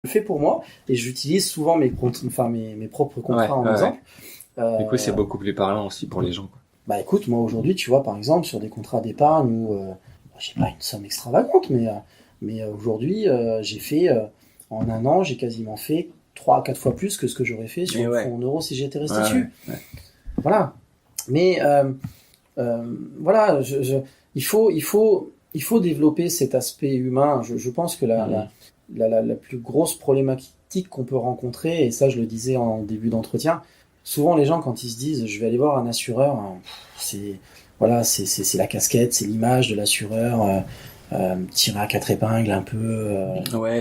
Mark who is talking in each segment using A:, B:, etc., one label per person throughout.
A: le fais pour moi et j'utilise souvent mes propres contrats en exemple.
B: Du coup, c'est beaucoup plus parlant aussi pour les gens, quoi.
A: Bah écoute, moi aujourd'hui, tu vois, par exemple, sur des contrats d'épargne où j'ai pas une somme extravagante, mais aujourd'hui, j'ai fait en un an, j'ai quasiment fait 3 à 4 fois plus que ce que j'aurais fait sur le fonds en euros si j'étais resté dessus. Voilà. Mais voilà, il faut développer cet aspect humain. Je pense que la plus grosse problématique qu'on peut rencontrer, et ça je le disais en début d'entretien, souvent les gens quand ils se disent je vais aller voir un assureur, c'est la casquette, c'est l'image de l'assureur tiré à quatre épingles un peu.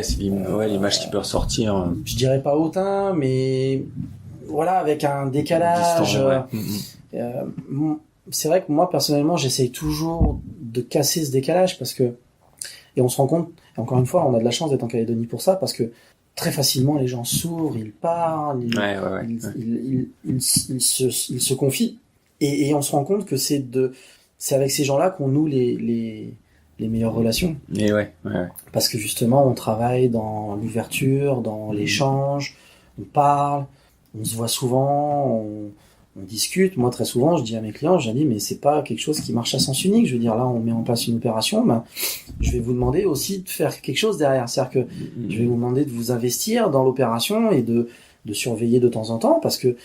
B: C'est l'image qui peut ressortir.
A: Je dirais pas hautain, mais voilà, avec un décalage. C'est vrai que moi personnellement j'essaye toujours de casser ce décalage et on se rend compte, et encore une fois on a de la chance d'être en Calédonie pour ça, parce que très facilement les gens s'ouvrent, ils parlent, ils se confient, et on se rend compte que c'est avec ces gens-là qu'on noue les meilleures relations. Parce que justement on travaille dans l'ouverture, dans l'échange, on parle, on se voit souvent, on discute. Moi, très souvent, je dis à mes clients, je dis, mais c'est pas quelque chose qui marche à sens unique. Je veux dire, là, on met en place une opération, je vais vous demander aussi de faire quelque chose derrière. C'est-à-dire que je vais vous demander de vous investir dans l'opération et de surveiller de temps en temps, parce que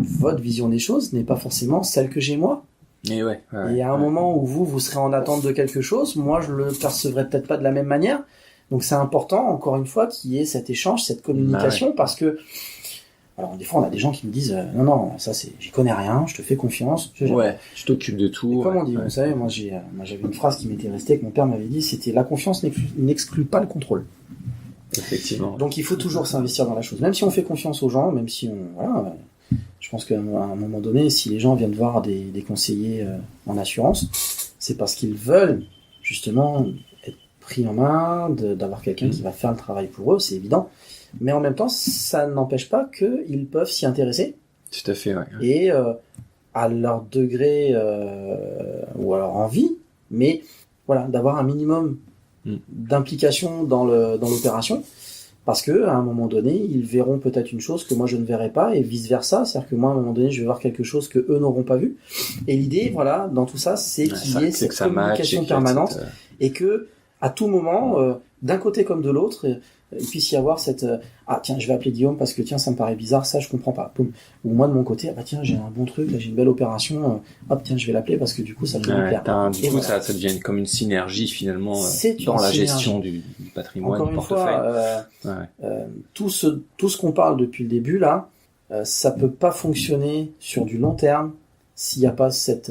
A: votre vision des choses n'est pas forcément celle que j'ai moi. Et à un moment où vous serez en attente de quelque chose, moi, je le percevrai peut-être pas de la même manière. Donc, c'est important, encore une fois, qu'il y ait cet échange, cette communication, parce que alors des fois on a des gens qui me disent non ça j'y connais rien, je te fais confiance,
B: je t'occupe de tout.
A: Et comme on dit, vous savez, moi j'avais une phrase qui m'était restée, que mon père m'avait dit, c'était la confiance n'exclut pas le contrôle.
B: Effectivement.
A: Donc il faut toujours s'investir dans la chose, même si on fait confiance aux gens, même si je pense qu'à un moment donné, si les gens viennent voir des conseillers en assurance, c'est parce qu'ils veulent justement être pris en main, d'avoir quelqu'un qui va faire le travail pour eux, c'est évident. Mais en même temps, ça n'empêche pas qu'ils peuvent s'y intéresser.
B: Tout à fait,
A: Et à leur degré ou à leur envie, mais voilà, d'avoir un minimum d'implication dans l'opération, parce que à un moment donné, ils verront peut-être une chose que moi je ne verrai pas, et vice versa. C'est-à-dire que moi, à un moment donné, je vais voir quelque chose que eux n'auront pas vu. Et l'idée, voilà, dans tout ça, c'est qu'il y ait cette communication permanente, et que à tout moment, d'un côté comme de l'autre, il puisse y avoir cette tiens, je vais appeler Guillaume parce que tiens, ça me paraît bizarre, ça je comprends pas. Poum. Ou moi de mon côté, tiens, j'ai un bon truc, là, j'ai une belle opération, tiens, je vais l'appeler parce que du coup ça peut me plaire.
B: Du coup, ça devient comme une synergie finalement dans la gestion du patrimoine.
A: Encore une fois, tout ce qu'on parle depuis le début là, ça peut pas fonctionner sur du long terme s'il n'y a pas cette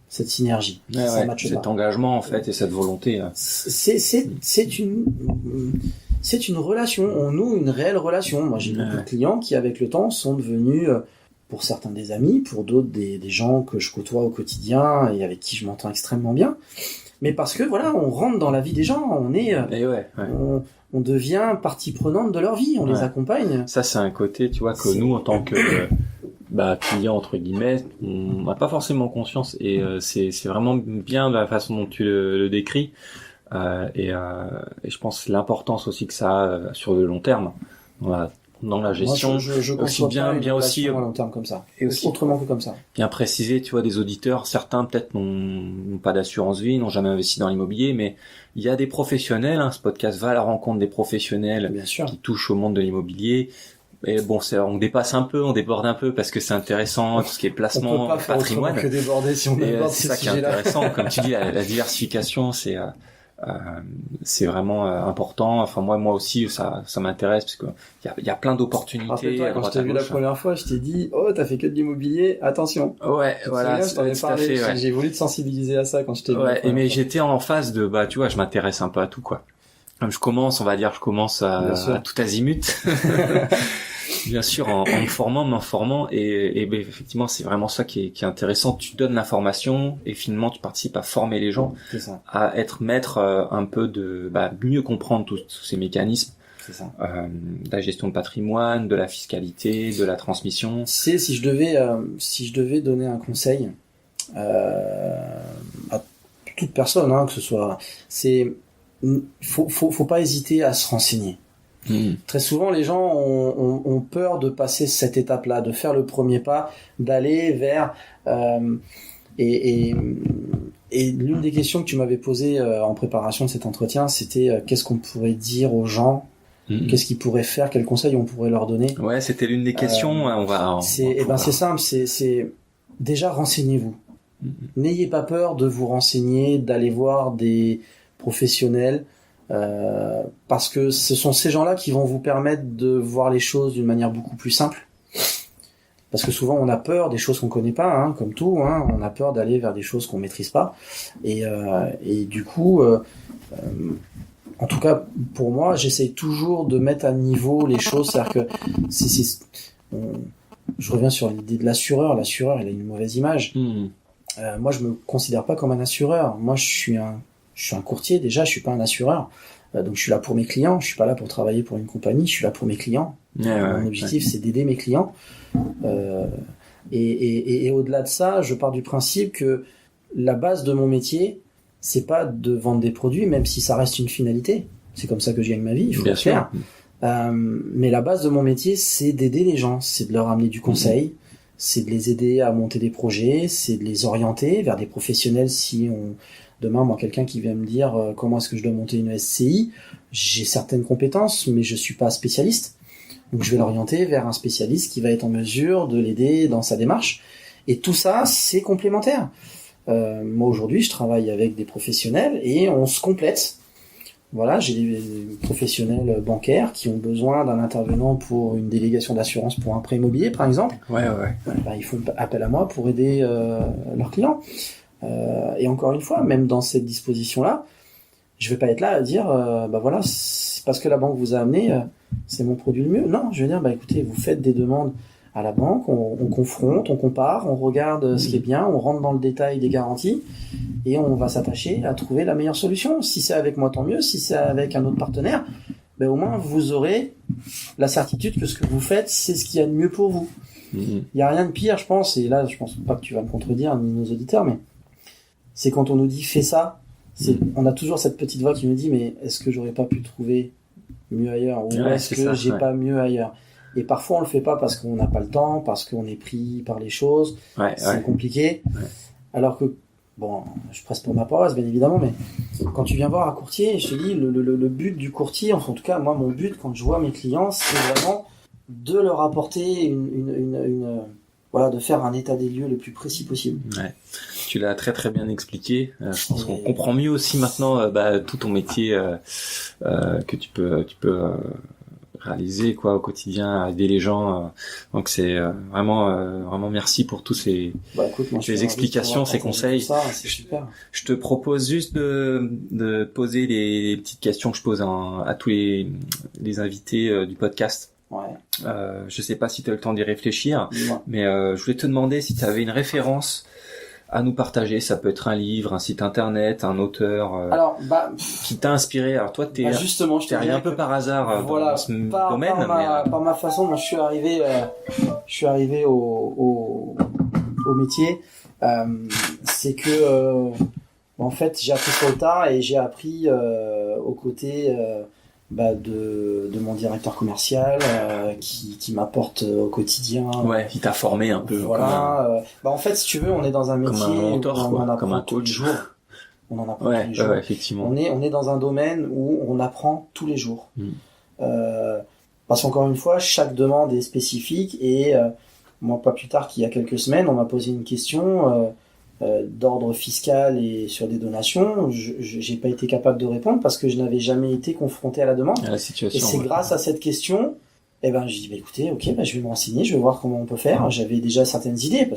A: synergie,
B: cet engagement en fait et cette volonté.
A: C'est une relation, on noue une réelle relation. Moi j'ai beaucoup de clients qui avec le temps sont devenus, pour certains des amis, pour d'autres des gens que je côtoie au quotidien et avec qui je m'entends extrêmement bien. Mais parce que voilà, on rentre dans la vie des gens, on est, on devient partie prenante de leur vie, on les accompagne.
B: Ça c'est un côté, tu vois, que nous en tant que client entre guillemets, on n'a pas forcément conscience, et c'est vraiment bien la façon dont tu le décris, et je pense l'importance aussi que ça a sur le long terme dans la gestion.
A: Moi, je
B: aussi bien aussi
A: à long terme comme ça,
B: et aussi
A: autrement que comme ça.
B: Bien préciser, tu vois, des auditeurs, certains peut-être n'ont pas d'assurance vie, n'ont jamais investi dans l'immobilier, mais il y a des professionnels, ce podcast va à la rencontre des professionnels qui touchent au monde de l'immobilier. Et bon, on dépasse un peu, on déborde un peu parce que c'est intéressant, tout ce qui est placement, patrimoine.
A: On peut pas faire autrement que déborder si on déborde
B: c'est ça qui est intéressant. Comme tu dis, la diversification, c'est vraiment important. Enfin, moi aussi, ça m'intéresse parce que il y a plein d'opportunités.
A: Rappelle-toi, quand je t'ai vu la première fois, je t'ai dit, t'as fait que de l'immobilier, attention.
B: Voilà.
A: Je t'en ai parlé. J'ai voulu te sensibiliser à ça quand je t'ai vu.
B: Mais j'étais en phase de, tu vois, je m'intéresse un peu à tout, quoi. Je commence à tout azimut. Bien sûr, en m'informant, et effectivement, c'est vraiment ça qui est intéressant. Tu donnes l'information, et finalement, tu participes à former les gens, à être maître un peu de, mieux comprendre tous ces mécanismes.
A: C'est ça.
B: De la gestion de patrimoine, de la fiscalité, de la transmission.
A: Si je devais donner un conseil à toute personne, que ce soit, c'est faut pas hésiter à se renseigner. Très souvent, les gens ont peur de passer cette étape-là, de faire le premier pas, d'aller vers et l'une des questions que tu m'avais posées en préparation de cet entretien, c'était qu'est-ce qu'on pourrait dire aux gens, qu'est-ce qu'ils pourraient faire, quels conseils on pourrait leur donner.
B: Ouais, c'était l'une des questions.
A: C'est simple, c'est déjà renseignez-vous. N'ayez pas peur de vous renseigner, d'aller voir des professionnels. Parce que ce sont ces gens-là qui vont vous permettre de voir les choses d'une manière beaucoup plus simple. Parce que souvent on a peur des choses qu'on connaît pas, hein, comme tout, hein, on a peur d'aller vers des choses qu'on maîtrise pas. Et du coup, en tout cas pour moi, j'essaye toujours de mettre à niveau les choses. C'est-à-dire que je reviens sur l'idée de l'assureur. L'assureur, il a une mauvaise image. Moi, je me considère pas comme un assureur. Moi, je suis un courtier, déjà, je suis pas un assureur. Donc je suis là pour mes clients, je suis pas là pour travailler pour une compagnie, je suis là pour mes clients. Mon objectif, c'est d'aider mes clients. Et au-delà de ça, je pars du principe que la base de mon métier, c'est pas de vendre des produits, même si ça reste une finalité. C'est comme ça que je gagne ma vie, il faut le faire. Mais la base de mon métier, c'est d'aider les gens, c'est de leur amener du conseil, c'est de les aider à monter des projets, c'est de les orienter vers des professionnels. Demain, moi, quelqu'un qui vient me dire comment est-ce que je dois monter une SCI, j'ai certaines compétences, mais je suis pas spécialiste. Donc, je vais l'orienter vers un spécialiste qui va être en mesure de l'aider dans sa démarche. Et tout ça, c'est complémentaire. Moi, aujourd'hui, je travaille avec des professionnels et on se complète. Voilà, j'ai des professionnels bancaires qui ont besoin d'un intervenant pour une délégation d'assurance pour un prêt immobilier, par exemple. Ils font appel à moi pour aider leurs clients. Et encore une fois, même dans cette disposition-là, je vais pas être là à dire, voilà, c'est parce que la banque vous a amené, c'est mon produit le mieux. Non, je vais dire, écoutez, vous faites des demandes à la banque, on confronte, on compare, on regarde ce qui est bien, on rentre dans le détail des garanties, et on va s'attacher à trouver la meilleure solution. Si c'est avec moi, tant mieux. Si c'est avec un autre partenaire, au moins vous aurez la certitude que ce que vous faites, c'est ce qu'il y a de mieux pour vous. Il y a rien de pire, je pense, et là, je pense pas que tu vas me contredire, ni nos auditeurs, mais c'est quand on nous dit fais ça, on a toujours cette petite voix qui nous dit mais est-ce que j'aurais pas pu trouver mieux ailleurs, ou est-ce que j'ai pas mieux ailleurs? Et parfois on le fait pas parce qu'on n'a pas le temps, parce qu'on est pris par les choses, c'est compliqué. Alors que je presse pour ma paroisse bien évidemment, mais quand tu viens voir un courtier, je te dis le but du courtier, enfin en tout cas moi mon but quand je vois mes clients, c'est vraiment de leur apporter de faire un état des lieux le plus précis possible.
B: Tu l'as très très bien expliqué. Je pense qu'on comprend mieux aussi maintenant tout ton métier que tu peux réaliser au quotidien, aider les gens. Donc c'est vraiment merci pour tous ces explications, ces conseils.
A: C'est super.
B: Je te propose juste de poser les petites questions que je pose à tous les invités du podcast. Je sais pas si tu as le temps d'y réfléchir, mais je voulais te demander si tu avais une référence à nous partager. Ça peut être un livre, un site internet, un auteur qui t'a inspiré. Alors toi, t'es arrivé un peu par hasard dans ce domaine.
A: Par ma façon dont je suis arrivé au métier, c'est que en fait j'ai appris sur le tard et j'ai appris aux côtés de mon directeur commercial qui m'apporte au quotidien.
B: Il t'a formé un peu.
A: En fait, si tu veux, on est dans un métier
B: comme un mentor,
A: où on en
B: comme un
A: apprend tous les jours. On en apprend tous les jours.
B: Effectivement.
A: On est dans un domaine où on apprend tous les jours. Parce qu'encore une fois, chaque demande est spécifique et moi, pas plus tard qu'il y a quelques semaines, on m'a posé une question d'ordre fiscal et sur des donations. J'ai pas été capable de répondre parce que je n'avais jamais été confronté à la demande.
B: À la situation.
A: Et c'est grâce à cette question, j'ai dit écoutez, je vais me renseigner, je vais voir comment on peut faire. J'avais déjà certaines idées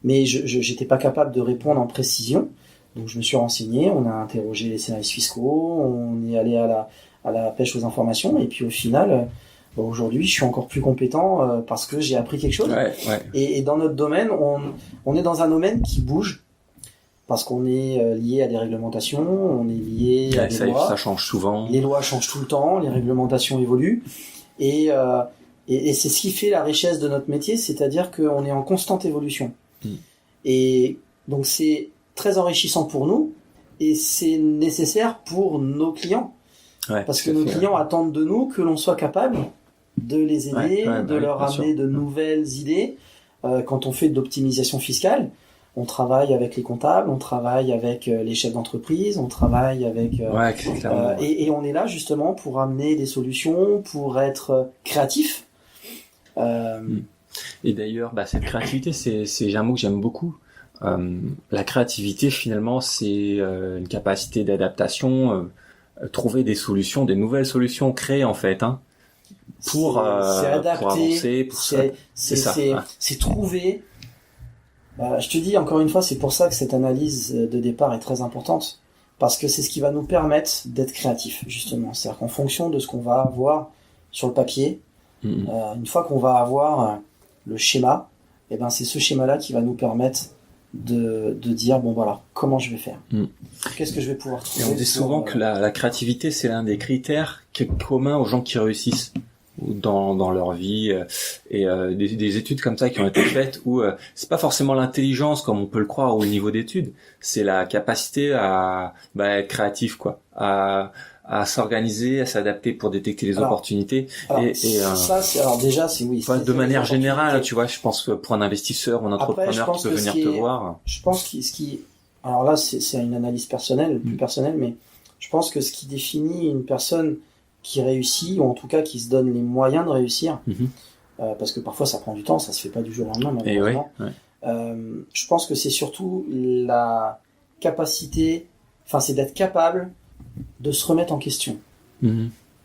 A: mais j'étais pas capable de répondre en précision. Donc je me suis renseigné, on a interrogé les services fiscaux, on est allé à la pêche aux informations et puis au final aujourd'hui, je suis encore plus compétent parce que j'ai appris quelque chose. Et dans notre domaine, on est dans un domaine qui bouge parce qu'on est lié à des réglementations, on est lié à des lois.
B: Ça change souvent.
A: Les lois changent tout le temps, les réglementations évoluent. Et c'est ce qui fait la richesse de notre métier, c'est-à-dire qu'on est en constante évolution. Et donc c'est très enrichissant pour nous, Et c'est nécessaire pour nos clients. Parce que nos clients attendent de nous que l'on soit capable de les aider, de leur amener de nouvelles idées. Quand on fait de l'optimisation fiscale, on travaille avec les comptables, on travaille avec les chefs d'entreprise, on travaille avec... et on est là justement pour amener des solutions, pour être créatif.
B: Et d'ailleurs, cette créativité, c'est un mot que j'aime beaucoup. La créativité, finalement, c'est une capacité d'adaptation, trouver des solutions, des nouvelles solutions, créer en fait, pour avancer.
A: C'est trouver. Je te dis encore une fois, c'est pour ça que cette analyse de départ est très importante, parce que c'est ce qui va nous permettre d'être créatifs, justement. C'est-à-dire qu'en fonction de ce qu'on va avoir sur le papier, une fois qu'on va avoir le schéma, c'est ce schéma-là qui va nous permettre de dire, bon voilà, comment je vais faire, qu'est-ce que je vais pouvoir trouver.
B: Et on dit souvent que la créativité, c'est l'un des critères qui est commun aux gens qui réussissent dans leur vie, et des études comme ça qui ont été faites où c'est pas forcément l'intelligence comme on peut le croire au niveau d'études, c'est la capacité à être créatif, quoi, à s'organiser, à s'adapter pour détecter les opportunités. De manière générale, tu vois, je pense pour un investisseur ou un entrepreneur qui peut venir te voir.
A: Je pense alors là, c'est une analyse personnelle, plus personnelle, mais je pense que ce qui définit une personne qui réussit, ou en tout cas qui se donne les moyens de réussir, parce que parfois ça prend du temps, ça se fait pas du jour au lendemain, malheureusement. Je pense que c'est surtout la capacité, c'est d'être capable de se remettre en question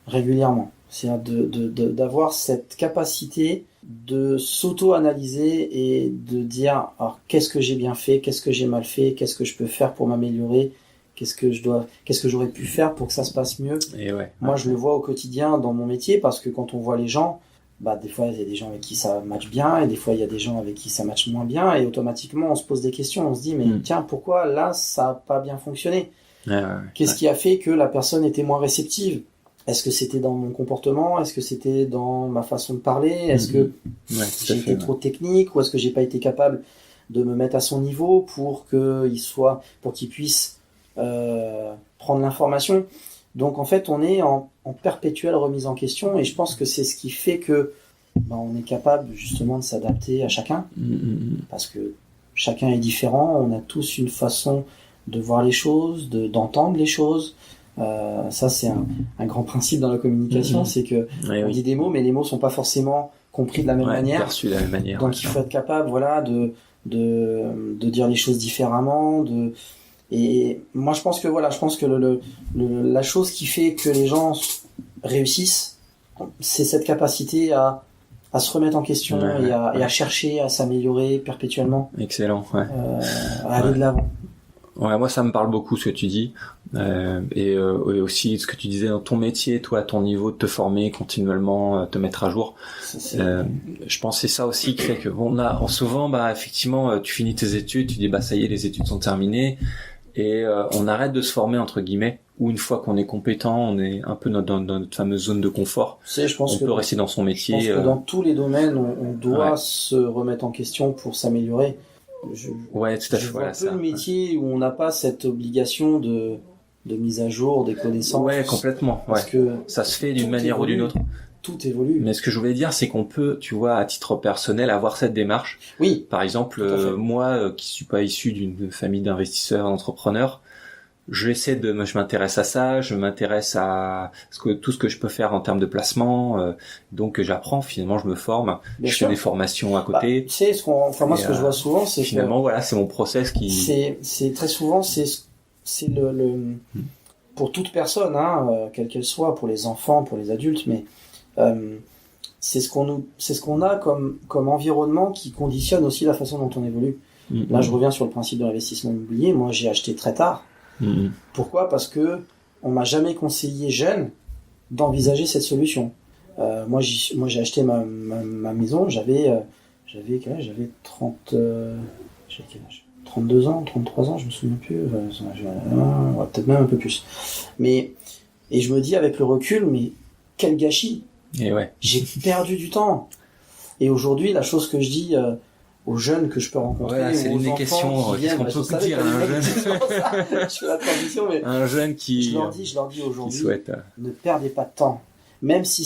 A: régulièrement. C'est-à-dire d'avoir cette capacité de s'auto-analyser et de dire, alors qu'est-ce que j'ai bien fait, qu'est-ce que j'ai mal fait, qu'est-ce que je peux faire pour m'améliorer, qu'est-ce que j'aurais pu faire pour que ça se passe mieux. Moi, je le vois au quotidien dans mon métier, parce que quand on voit les gens, des fois il y a des gens avec qui ça matche bien, et des fois il y a des gens avec qui ça matche moins bien, et automatiquement on se pose des questions, on se dit mais tiens, pourquoi là ça a pas bien fonctionné? Qu'est-ce qui a fait que la personne était moins réceptive? Est-ce que c'était dans mon comportement? Est-ce que c'était dans ma façon de parler? Est-ce que j'ai été trop technique? Ou est-ce que j'ai pas été capable de me mettre à son niveau pour qu'il puisse prendre l'information? Donc en fait, on est en perpétuelle remise en question, et je pense que c'est ce qui fait que on est capable justement de s'adapter à chacun, parce que chacun est différent, on a tous une façon de voir les choses, d'entendre les choses. Ça, c'est un grand principe dans la communication, c'est que on dit des mots, mais les mots sont pas forcément compris de la même manière.
B: Perçus de la même manière.
A: Donc il faut être capable, de dire les choses différemment. Et moi, je pense que la chose qui fait que les gens réussissent, c'est cette capacité à se remettre en question et à chercher à s'améliorer perpétuellement.
B: Excellent.
A: À aller de l'avant.
B: Ouais, moi ça me parle beaucoup ce que tu dis, et aussi ce que tu disais dans ton métier, toi à ton niveau, de te former continuellement, te mettre à jour. Je pense que c'est ça aussi qui fait que souvent effectivement tu finis tes études, tu dis ça y est, les études sont terminées, et on arrête de se former entre guillemets, ou une fois qu'on est compétent, on est un peu dans notre fameuse zone de confort. On peut rester dans son métier.
A: Je pense que dans tous les domaines, on doit se remettre en question pour s'améliorer. Je vois peu de métiers où on n'a pas cette obligation de mise à jour des connaissances.
B: Ouais, complètement. Parce que ça se fait d'une manière ou d'une autre.
A: Tout évolue.
B: Mais ce que je voulais dire, c'est qu'on peut, tu vois, à titre personnel, avoir cette démarche.
A: Oui.
B: Par exemple, moi, qui suis pas issu d'une famille d'investisseurs, d'entrepreneurs, je m'intéresse à ça, je m'intéresse à tout ce que je peux faire en termes de placement, donc j'apprends, finalement je me forme, je fais des formations à côté.
A: Tu sais, moi ce que je vois souvent, c'est
B: finalement c'est mon process qui...
A: C'est très souvent, c'est pour toute personne, quelle qu'elle soit, pour les enfants, pour les adultes, mais c'est ce qu'on a comme environnement qui conditionne aussi la façon dont on évolue. Là, je reviens sur le principe de l'investissement immobilier. Moi, j'ai acheté très tard. Pourquoi? Parce que on m'a jamais conseillé jeune d'envisager cette solution. Moi j'ai acheté ma maison, j'avais 32 ans, 33 ans, je me souviens plus, peut-être même un peu plus. Et je me dis avec le recul, mais quel gâchis. J'ai perdu du temps. Et aujourd'hui, la chose que je dis aux jeunes que je peux rencontrer.
B: Voilà, c'est une des questions. Qu'est-ce qu'on peut dire à un jeune?
A: Je fais la transition, mais
B: un jeune qui
A: je leur dis aujourd'hui,
B: souhaite...
A: ne perdez pas de temps, même si